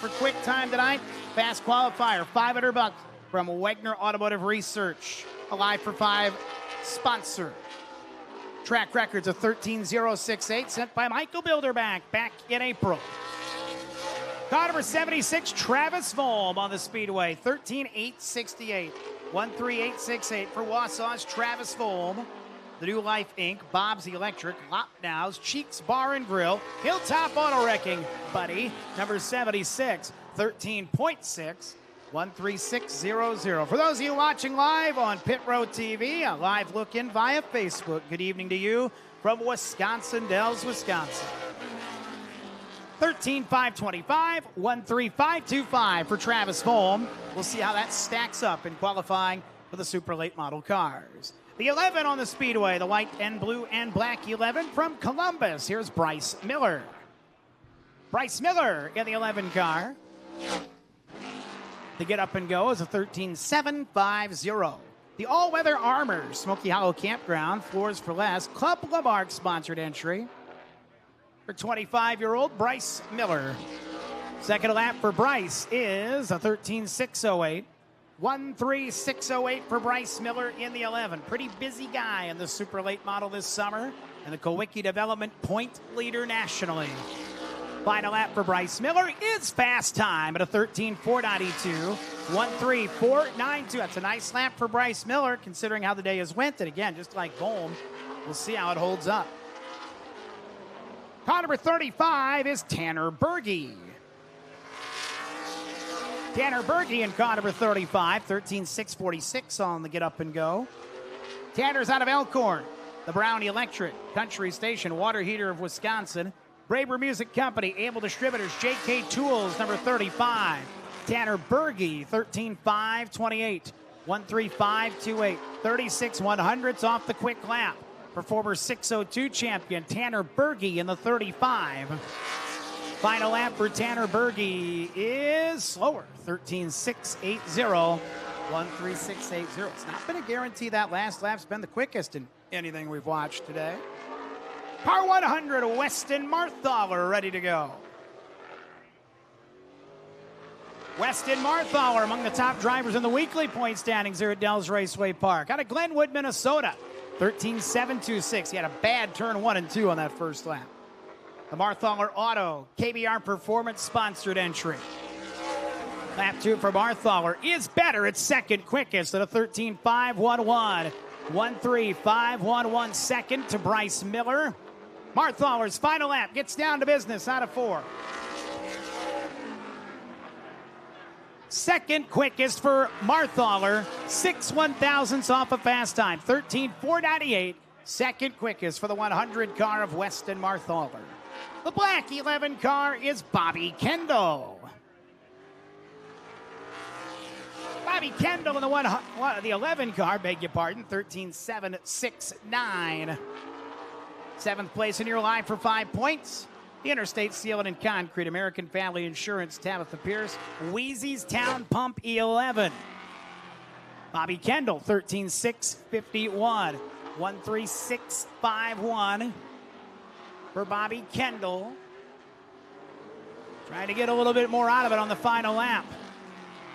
for quick time tonight. Fast qualifier, $500 from Wegner Automotive Research. Alive for 5 sponsor. Track records of 13.068 sent by Michael Bilderback back in April. Car number 76, Travis Volm on the speedway, 13.868. 13868 for Wausau's Travis Volm. The New Life Inc., Bob's Electric, Lopnow's, Cheeks Bar and Grill, Hilltop Auto Wrecking, Buddy, number 76, 13.6, 13600. For those of you watching live on Pit Road TV, a live look in via Facebook. Good evening to you from Wisconsin, Dells, Wisconsin. 13.525, 13525 for Travis Volm. We'll see how that stacks up in qualifying for the super late model cars. The 11 on the speedway, the white and blue and black 11 from Columbus. Here's Bryce Miller. Bryce Miller in the 11 car. The get up and go is a 13.750. The all-weather Armor, Smoky Hollow Campground, Floors for Less, Club Lamarck sponsored entry for 25-year-old Bryce Miller. Second lap for Bryce is a 13.608. 13608 for Bryce Miller in the 11. Pretty busy guy in the super late model this summer and the Kowicki Development point leader nationally. Final lap for Bryce Miller is fast time at a 13.492. 13492. That's a nice lap for Bryce Miller considering how the day has went. And again, just like Volm, we'll see how it holds up. Car number 35 is Tanner Berge. Tanner Berge in car number 35, 13.646 on the get up and go. Tanner's out of Elkhorn, the Brown Electric, Country Station, Water Heater of Wisconsin, Braber Music Company, Able Distributors, JK Tools, number 35. Tanner Berge, 13.528, 13528, 36 100ths off the quick lap. For former 602 champion Tanner Berge in the 35. Final lap for Tanner Berge is slower, 13.680, 13680. It's not been a guarantee that last lap's been the quickest in anything we've watched today. Par 100, Weston Marthaler ready to go. Weston Marthaler among the top drivers in the weekly point standings here at Dells Raceway Park. Out of Glenwood, Minnesota, 13.726. He had a bad turn 1 and 2 on that first lap. The Marthaler Auto, KBR Performance sponsored entry. Lap 2 for Marthaler is better. It's second quickest at a 13.511. 13511 second to Bryce Miller. Marthaler's final lap gets down to business out of 4. Second quickest for Marthaler, 6 1,000ths off a fast time, 13.498. Second quickest for the 100 car of Weston Marthaler. The black 11 car is Bobby Kendall. Bobby Kendall in the 11 car, beg your pardon, 13.769. 7th place in your line for 5 points. The Interstate Sealing and Concrete, American Family Insurance, Tabitha Pierce, Wheezy's Town Pump 11. Bobby Kendall, 13.651. 13651 for Bobby Kendall. Trying to get a little bit more out of it on the final lap.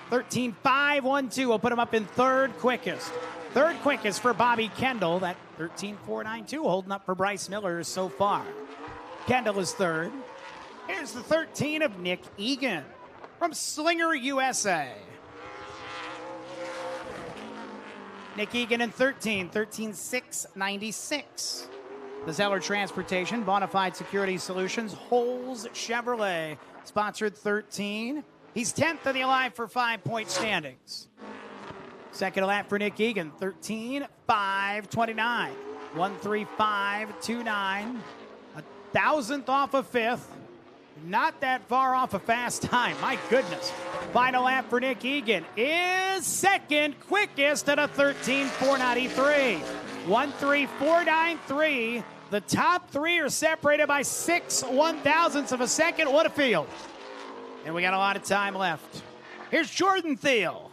13.512 will put him up in third quickest. Third quickest for Bobby Kendall. That 13.492 holding up for Bryce Miller so far. Kendall is third. Here's the 13 of Nick Egan from Slinger, USA. Nick Egan in 13.696. The Zeller Transportation, Bonafide Security Solutions, Holes Chevrolet, sponsored 13. He's 10th in the Alive for 5-point standings. Second lap for Nick Egan, 13.529. 13529. 1,000th off of 5th. Not that far off a fast time. My goodness. Final lap for Nick Egan is second quickest at a 13.493. 13493. The top 3 are separated by 6 1,000ths of a second. What a field. And we got a lot of time left. Here's Jordan Thiel.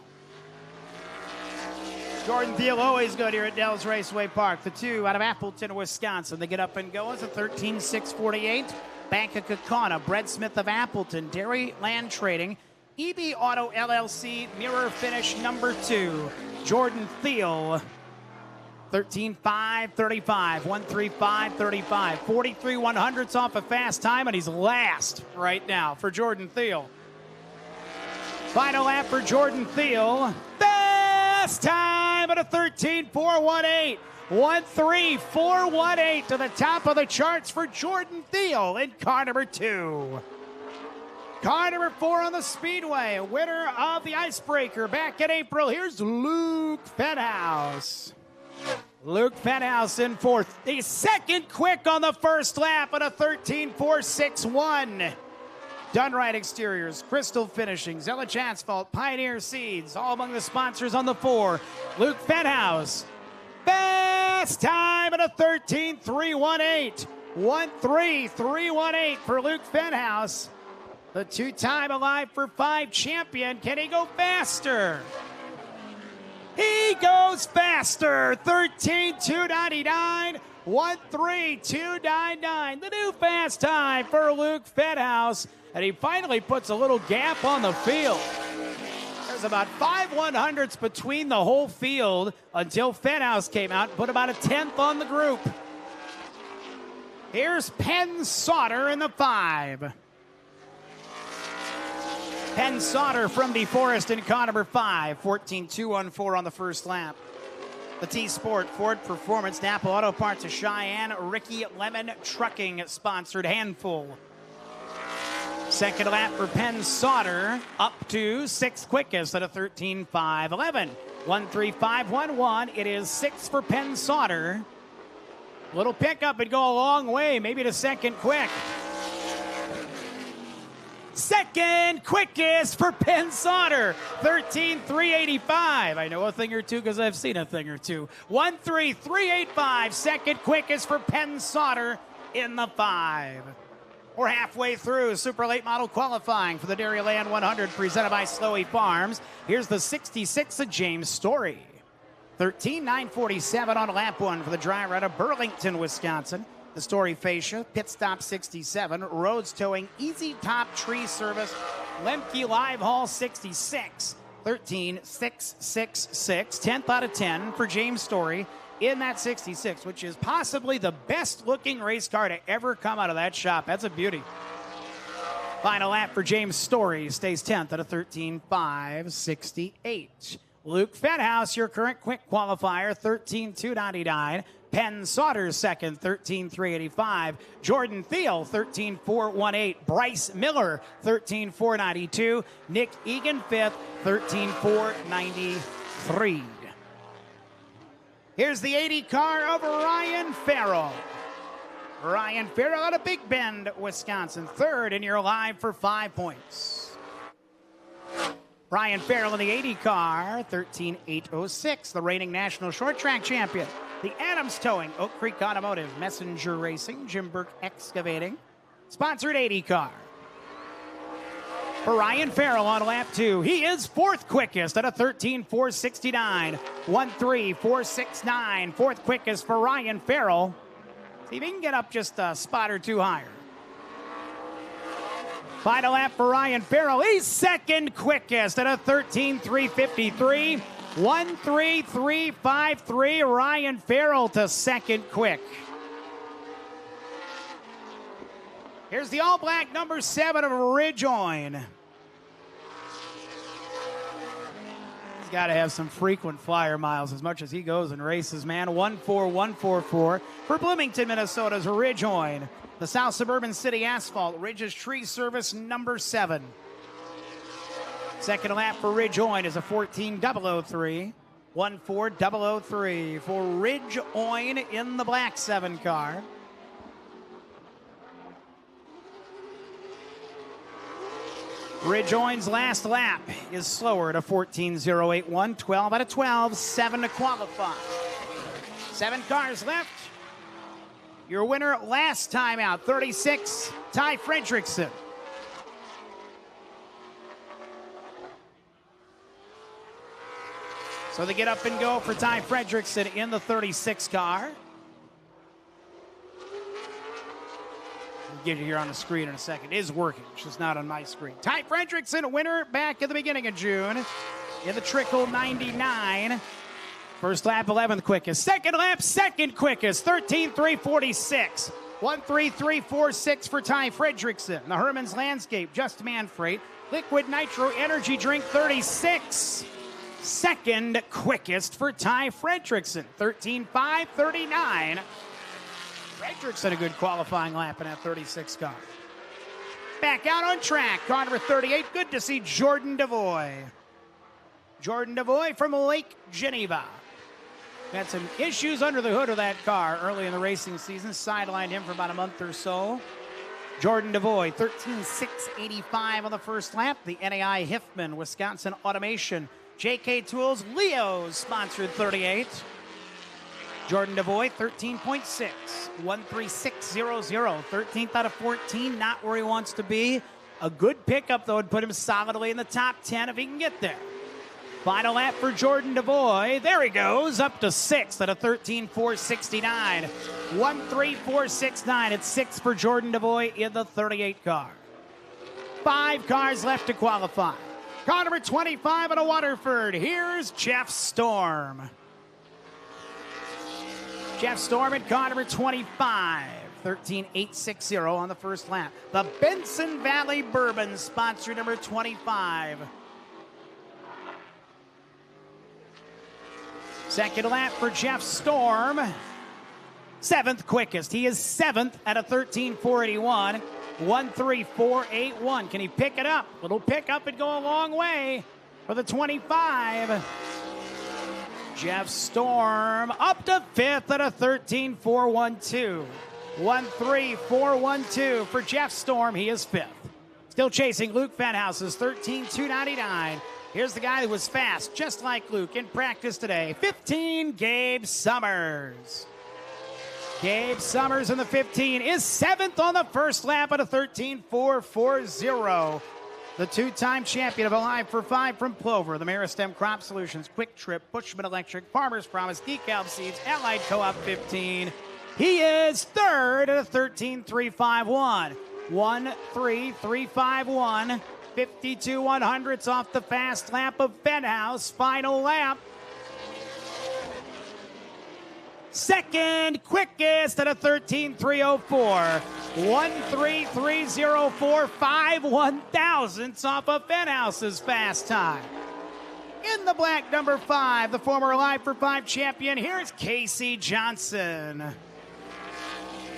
Jordan Thiel always good here at Dells Raceway Park. The 2 out of Appleton, Wisconsin. They get up and go as a 13.648. Bank of Kaukauna, Brett Smith of Appleton, Dairyland Trading, EB Auto LLC, Mirror Finish number 2, Jordan Thiel, 13.535, 1:35.35, 43 100ths off a fast time, and he's last right now for Jordan Thiel. Final lap for Jordan Thiel. Fast time at a 13.418. 1:3.418 to the top of the charts for Jordan Thiel in car number 2. Car number 4 on the Speedway, winner of the Icebreaker back in April. Here's Luke Fenhaus. Luke Fenhaus in 4th. The second quick on the first lap at a 13.461. Done Right Exteriors, Crystal Finishing, Zelich Asphalt, Pioneer Seeds, all among the sponsors on the 4. Luke Fenhaus. Best time at a 13.318. 1:3.318 for Luke Fenhaus. The 2-time Alive for 5 champion. Can he go faster? He goes faster. 13.299. 1:3.299. The new fast time for Luke Fenhaus. And he finally puts a little gap on the field. There's about 5 100ths between the whole field until Fenhaus came out and put about a 10th on the group. Here's Penn Sauter in the 5. Penn Sauter from DeForest in car number 5, 14.214 on the first lap. The T-Sport, Ford Performance, Napa Auto Parts of Cheyenne, Ricky Lemon Trucking sponsored Handful. Second lap for Penn Sauter, up to 6th quickest at a 13.511. 1:3.511. It is 6 for Penn Sauter. Little pickup would go a long way, maybe to second quick. Second quickest for Penn Sauter, 13.385. I know a thing or two because I've seen a thing or two. 1:3.385, second quickest for Penn Sauter in the 5. We're halfway through Super Late Model qualifying for the Dairyland 100 presented by Slowey Farms. Here's the 66 of James Story. 13.947 on lap 1 for the dry run of Burlington, Wisconsin. The Story fascia, pit stop 67, roads towing, easy top tree service, Lemke Live Haul 66, 13.666, 10th out of 10 for James Story in that 66, which is possibly the best looking race car to ever come out of that shop. That's a beauty. Final lap for James Story, stays 10th at a 13.568. Luke Fenhaus, your current quick qualifier, 13.299. Penn Sauter second, 13.385. Jordan Thiel, 13.418. Bryce Miller, 13.492. Nick Egan fifth, 13.493. Here's the 80 car of Ryan Farrell. Ryan Farrell out of Big Bend, Wisconsin, third, and you're alive for 5 points. Ryan Farrell in the 80 car, 13.806, the reigning national short track champion. The Adams Towing, Oak Creek Automotive, Messenger Racing, Jim Burke Excavating, sponsored 80 car. For Ryan Farrell on lap 2, he is 4th quickest at a 13.469, 1:3.469, 4th quickest for Ryan Farrell. See if he can get up just a spot or 2 higher. Final lap for Ryan Farrell. He's 2nd quickest at a 13.353. 1:3.353. Ryan Farrell to 2nd quick. Here's the all-black number 7 of Ridgeoin. He's got to have some frequent flyer miles as much as he goes and races, man. 14144 for Bloomington, Minnesota's Ridgeoin. The South Suburban City Asphalt, Ridge's Tree Service number 7. Second lap for Ridgeoin is a 14.003. 1:4.003 for Ridgeoin in the black 7 car. Ridgeoin's last lap is slower at a 14.081. 12 out of 12, 7 to qualify. 7 cars left. Your winner last time out, 36, Ty Fredrickson. So they get up and go for Ty Fredrickson in the 36 car. get it here on the screen in a second. It is working, just not on my screen. Ty Fredrickson, winner back at the beginning of June in the Trickle 99. First lap, 11th quickest. Second lap, second quickest, 13:3:46. 1:33:46 for Ty Fredrickson. The Herman's Landscape, Just Man Freight. Liquid Nitro Energy Drink, 36. Second quickest for Ty Fredrickson, 13:5:39. Fredrickson a good qualifying lap in that 36 car. Back out on track, car number 38. Good to see Jordan Devoy. Jordan Devoy from Lake Geneva. Had some issues under the hood of that car early in the racing season. Sidelined him for about a month or so. Jordan Devoy, 13:6:85 on the first lap. The NAI Hiffman, Wisconsin Automation. JK Tools, Leo's sponsored 38. Jordan Devoy, 13.6, 136.00, 13th out of 14, not where he wants to be. A good pickup, though, would put him solidly in the top 10 if he can get there. Final lap for Jordan Devoy. There he goes, up to 6th at a 13:4:69. 1:34:69. It's 6 for Jordan Devoy in the 38 car. 5 cars left to qualify. Car number 25 out of Waterford. Here's Jeff Storm. Jeff Storm in car number 25. 13:8:60 on the first lap. The Benson Valley Bourbon, sponsor number 25. Second lap for Jeff Storm. 7th quickest. He is 7th at a 13:4:81. 1:34:81. Can he pick it up? Little pickup would go a long way for the 25. Jeff Storm up to 5th at a 13:4:12. 1:34:12 for Jeff Storm. He is 5th. Still chasing Luke Fenhaus' 13:2:99. Here's the guy who was fast, just like Luke, in practice today. 15, Gabe Sommers. Gabe Sommers in the 15 is 7th on the first lap at a 13:4:40. The two-time champion of Alive for 5 from Plover, the Meristem Crop Solutions, Quick Trip, Bushman Electric, Farmers Promise, Decal Seeds, Allied Co-op 15. He is 3rd at a 13:3:51. 1:3:3:51. 52 100ths off the fast lap of Fenhaus. Final lap. Second quickest at a 13:3:04. 1:33:04. 5 1,000ths off of Fenhaus's fast time. In the black, number 5, the former Alive for 5 champion. Here's Casey Johnson.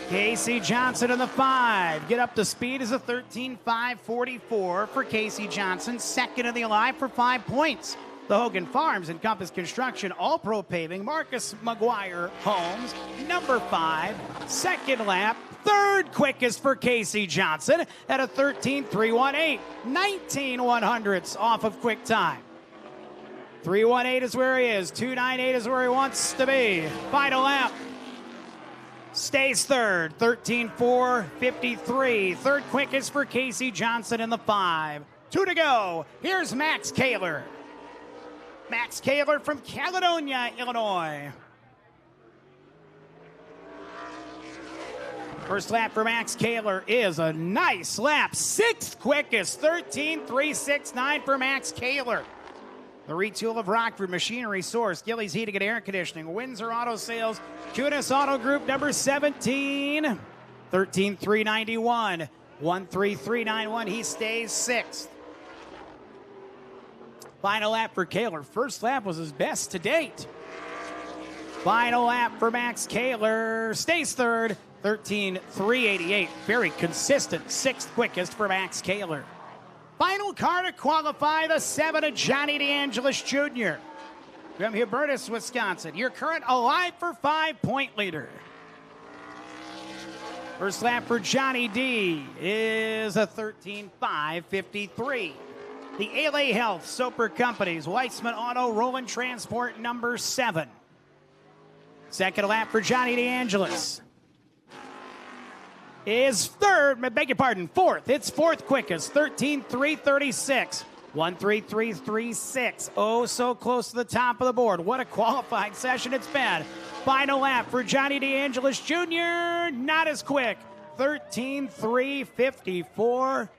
Casey Johnson in the 5. Get up to speed is a 13:5:44 for Casey Johnson. Second in the Alive for 5 points. The Hogan Farms and Compass Construction, All Pro Paving, Marcus McGuire Homes, number 5. Second lap, 3rd quickest for Casey Johnson at a 13:3:18. 19 100ths off of quick time. 3:18 is where he is. 2:98 is where he wants to be. Final lap. Stays 3rd, 13:4:53. 3rd quickest for Casey Johnson in the 5. 2 to go. Here's Max Kaler. Max Kaler from Caledonia, Illinois. First lap for Max Kaler is a nice lap. 6th quickest, 13:3:69 for Max Kaler. The retool of Rockford Machinery Source, Gillies Heating and Air Conditioning, Windsor Auto Sales, Kunis Auto Group, number 17, 13:3:91, 1:33:91. He stays 6th. Final lap for Kaler. First lap was his best to date. Final lap for Max Kaler. Stays 3rd, 13:3:88. Very consistent. 6th quickest for Max Kaler. Final car to qualify, the 7 of Johnny DeAngelis Jr. from Hubertus, Wisconsin. Your current Alive for 5 point leader. First lap for Johnny D is a 13:5:53. The ALA Health, Soper Companies, Weissman Auto, Roland Transport, number 7. Second lap for Johnny DeAngelis is 4th. It's 4th quickest, 13:3:36. 1:33:36. Oh, so close to the top of the board. What a qualifying session it's been. Final lap for Johnny DeAngelis Jr. Not as quick. 13:3:54.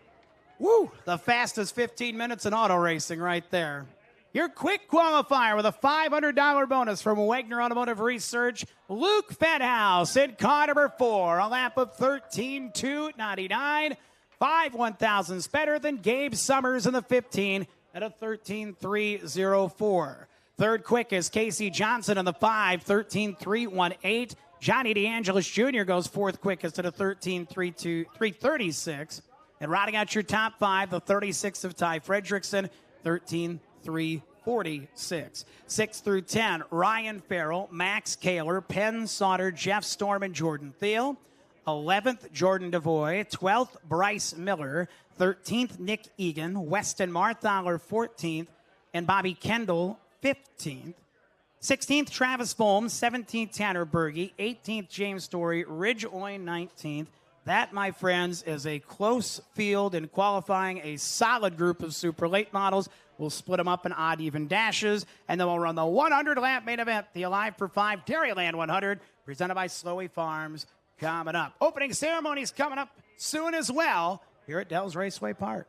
Woo! The fastest 15 minutes in auto racing right there. Your quick qualifier with a $500 bonus from Wagner Automotive Research, Luke Fenhaus in car number 4. A lap of 13:2:99. 1,000s better than Gabe Sommers in the 15 at a 13:3:04. Third quickest, Casey Johnson in the 5, 13:3:18. Johnny DeAngelis Jr. goes fourth quickest at a 13:3:36. And riding out your top 5, the 36 of Ty Fredrickson, 13:3:46. 6 through 10, Ryan Farrell, Max Kaler, Penn Sauter, Jeff Storm, and Jordan Thiel. 11th, Jordan DeVoy. 12th, Bryce Miller. 13th, Nick Egan. Weston Marthaler, 14th. And Bobby Kendall, 15th. 16th, Travis Fulm. 17th, Tanner Berge. 18th, James Story. Ridge Oy, 19th. That, my friends, is a close field in qualifying, a solid group of super late models. We'll split them up in odd, even dashes, and then we'll run the 100-lap main event, the Alive for 5 Dairyland 100, presented by Slowey Farms, coming up. Opening ceremonies coming up soon as well here at Dells Raceway Park.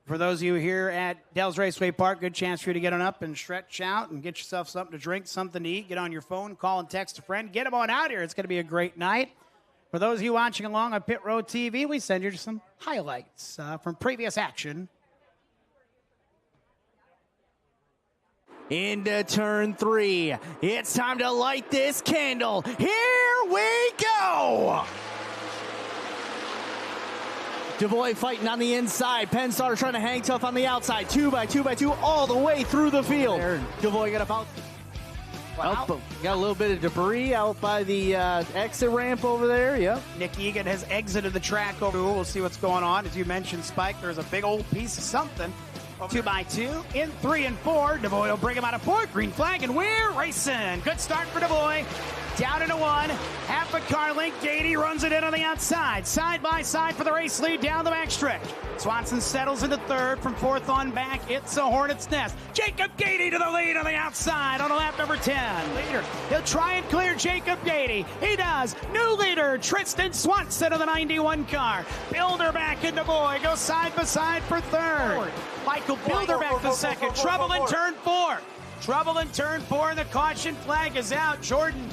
For those of you here at Dells Raceway Park, good chance for you to get on up and stretch out and get yourself something to drink, something to eat. Get on your phone, call and text a friend. Get them on out here. It's going to be a great night. For those of you watching along on Pit Road TV, we send you some highlights from previous action. Into turn 3. It's time to light this candle. Here we go. DeVoy fighting on the inside. Penn Sauter trying to hang tough on the outside. 2 by 2 by 2 all the way through the field. DeVoy got about got a little bit of debris out by the exit ramp over there. Yep. Nick Egan has exited the track over. We'll see what's going on. As you mentioned, Spike, there's a big old piece of something. 2 by 2 in 3 and 4. DeVoy will bring him out of 4. Green flag, and we're racing. Good start for DeVoy. Down into 1. Half a car length. Gady runs it in on the outside. Side by side for the race lead down the backstretch. Swanson settles into 3rd. From 4th on back, it's a hornet's nest. Jacob Gady to the lead on the outside on lap number 10. Leader, he'll try and clear Jacob Gady. He does. New leader, Tristan Swanson of the 91 car. Bilderback and DeVoy go side by side for 3rd. Michael Bilderback the 2nd. Trouble in turn 4. Trouble in turn 4, and the caution flag is out. Jordan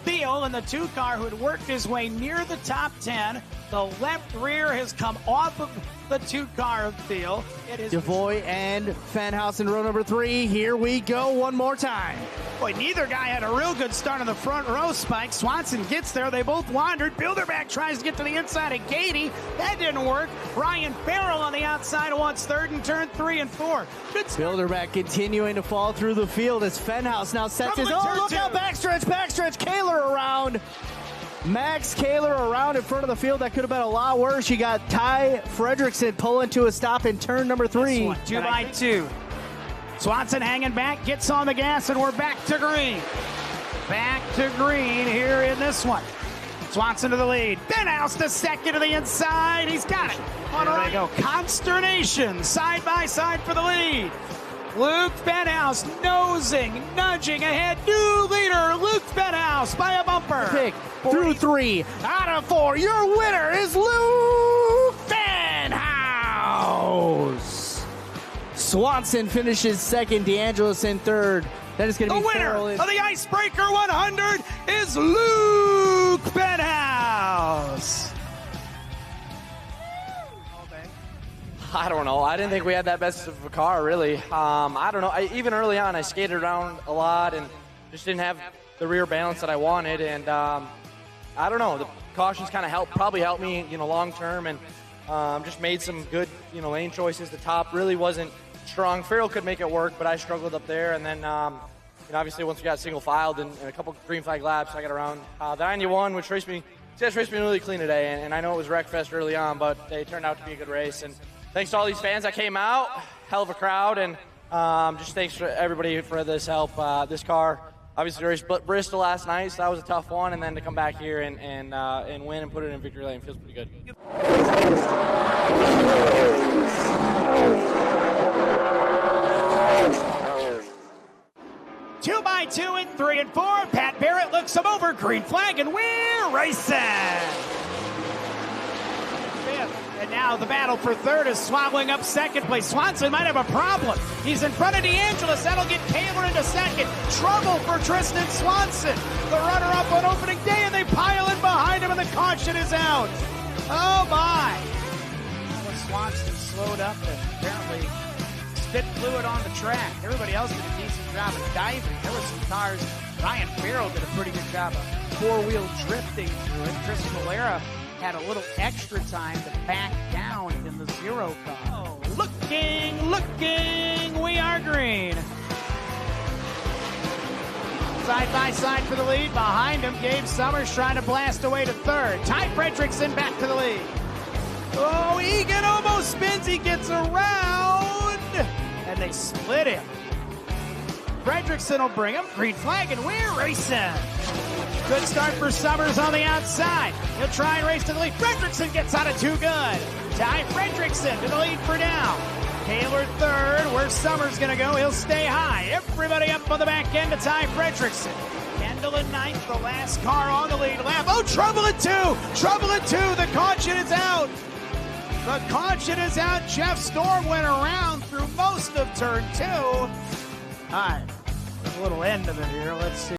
Thiel in the 2 car who had worked his way near the top 10. The left rear has come off of the 2 car of Thiel. It is DeVoy and Fenhaus in row number 3. Here we go one more time. Boy, neither guy had a real good start on the front row, Spike. Swanson gets there. They both wandered. Bilderback tries to get to the inside of Gady. That didn't work. Ryan Farrell on the outside wants 3rd in turn 3 and 4. Good start. Bilderback continuing to fall through the field as Fenhaus now sets his... Oh, look out, backstretch. Kaler around. Max Kaler around in front of the field. That could have been a lot worse. You got Ty Fredrickson pulling to a stop in turn number 3. 2 by 2. Swanson hanging back, gets on the gas, and we're back to green. Back to green here in this one. Swanson to the lead. Fenhaus the 2nd to the inside. He's got it. On right. Go. Consternation side by side for the lead. Luke Fenhaus nosing, nudging ahead. New leader, Luke Fenhaus by a bumper. Pick through 3 out of 4. Your winner is Luke Fenhaus. Swanson finishes 2nd. DeAngelis in 3rd. That is going to be the winner of the Icebreaker 100 is Luke Fenhaus. I don't know. I didn't think we had that best of a car, really. I don't know. Even early on, I skated around a lot and just didn't have the rear balance that I wanted. And I don't know. The cautions kind of probably helped me, long term, and just made some good, lane choices. The top really wasn't strong. Farrell could make it work, but I struggled up there. And then, obviously, once we got single filed and a couple green flag laps, I got around the 91, which raced me This race been really clean today, and I know it was Wreckfest early on, but they turned out to be a good race. And thanks to all these fans that came out, hell of a crowd, and just thanks for everybody for this help. This car, obviously, raced Bristol last night, so that was a tough one, and then to come back here and win and put it in victory lane feels pretty good. 2 by 2 and 3 and 4. Pat Barrett looks him over. Green flag, and we're racing. Fifth, and now the battle for third is swallowing up second place. Swanson might have a problem. He's in front of DeAngelis. That'll get Kaler into second. Trouble for Tristan Swanson, the runner-up on opening day, and they pile in behind him, and the caution is out. Oh, my. Well, Swanson slowed up and apparently spit fluid on the track. Everybody else did a decent job of diving. There were some cars. Ryan Farrell did a pretty good job of four-wheel drifting through it. Chris Valera had a little extra time to back down in the zero car. Oh, looking, we are green. Side by side for the lead. Behind him, Gabe Sommers trying to blast away to third. Ty Fredrickson back to the lead. Oh, Egan almost spins. He gets around, and they split him. Fredrickson will bring him. Green flag, and we're racing. Good start for Sommers on the outside. He'll try and race to the lead. Fredrickson gets out of too good. Ty Fredrickson to the lead for now. Kaler third. Where's Sommers going to go? He'll stay high. Everybody up on the back end to Ty Fredrickson. Kendall in ninth, the last car on the lead lap. Oh, trouble at two. Trouble at two. The caution is out. The caution is out. Jeff Storm went around through most of turn two. All right, there's a little end of it here. Let's see.